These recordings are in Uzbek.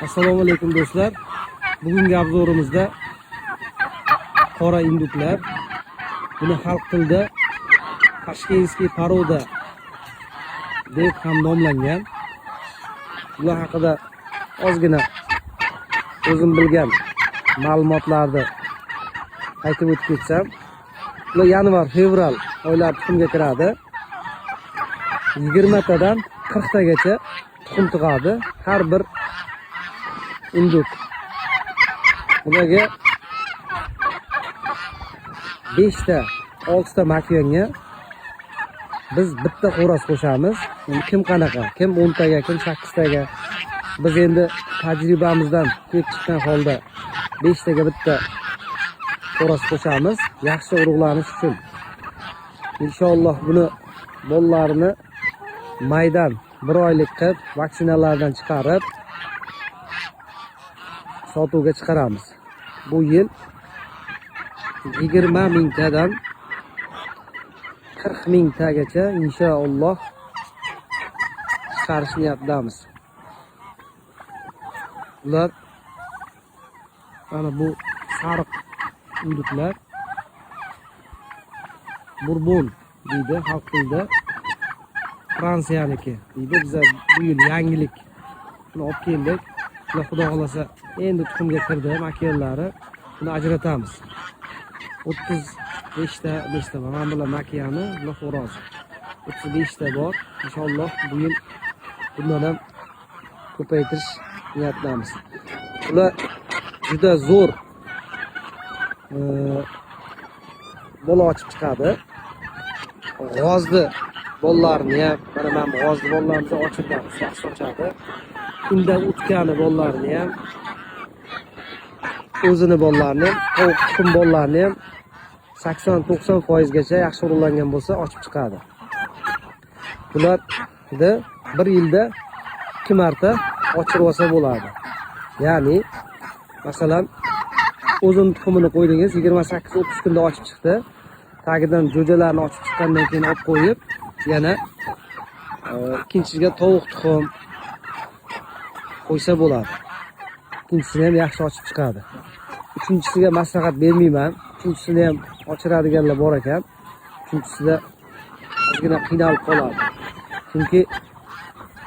Assalomu alaykum do'stlar. Bugungi obzorimizda qora induklar, buni xalq tilida Tashkentskiy poroda deb ham nomlangan. Ular haqida ozgina o'zim bilgan ma'lumotlarni aytib o'tib ketsam, ular yanvar-fevral oylari tuxumga kiradi. 20 tadan 40 tagacha tuxum tug'adi har bir induk. Bularga 5 ta 6 ta makiyonga biz bitta xo'roz qo'shamiz. Kim qanaqa, kim 10 taga, kim 8 taga. Biz endi tajribamizdan kelib chiqqan holda 5 taga bitta xo'roz qo'shamiz, yaxshi urug'lanish uchun. Inshaalloh buni bolalarini maydan 1 oylik qilib, vaksinalardan chiqarib sotuvga chiqaramiz. Bu yil 20 mingtadan 40 mingtagacha inshaalloh chiqarish niyatidamiz. Ular mana bu sariq induklar, Bourbon deydi xalq tilida, Fransiyaniki deydi. Biz bu yil yangilik buni olib keldik. Xudo xolasa endi tuxumga kirdi makiyonlari. Buni ajratamiz. 35 ta, 5 ta mana bular makiyani, bular xo'roz. 35 ta bor. Inshaalloh bu yil bundan ham ko'paytirish niyatidamiz. Ular juda zo'r bola ochib chiqadi. G'ozni bolalarini ham, mana g'ozni bolalarimizni ochiramiz, yaxshi ochadi. Kunda o'tkani bolalarini ham, o'zini bolalarini ham, tovuq tuxum bolalarini ham 80-90% gacha yaxshi urug'langan bo'lsa ochib chiqadi. Bularni bir yilda 2 marta ochirib olsa bo'ladi. Ya'ni masalan o'zini tuxumini qo'ydingiz, 28-30 kunda ochib chiqdi. Tagidan jo'jalarni ochib chiqqandan keyin olib qo'yib, yana ikkinchisiga tovuq tuxum qo'ysa bo'ladi. Ikkinchisini ham yaxshi ochib chiqadi. Uchinchisiga maslahat bermayman. Uchinchisini ham ochiradiganlar bor ekan. Uchinchisida ozgina qiynalib qoladi. Chunki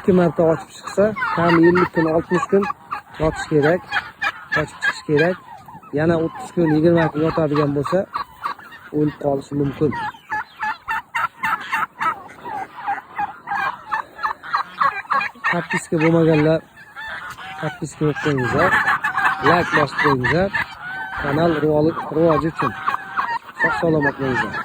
2 marta ochib chiqsa, kam 50 kun, 60 kun yotish kerak, ochib chiqish kerak. Yana 30 kun, 20 kun yotadigan bo'lsa, o'lib qolishi mumkin. Podpiska bo'lmaganlar podpiska qo'yingizlar, like bosib qo'yingizlar. Kanal rivoji uchun. Sog' salomat bo'lingizlar.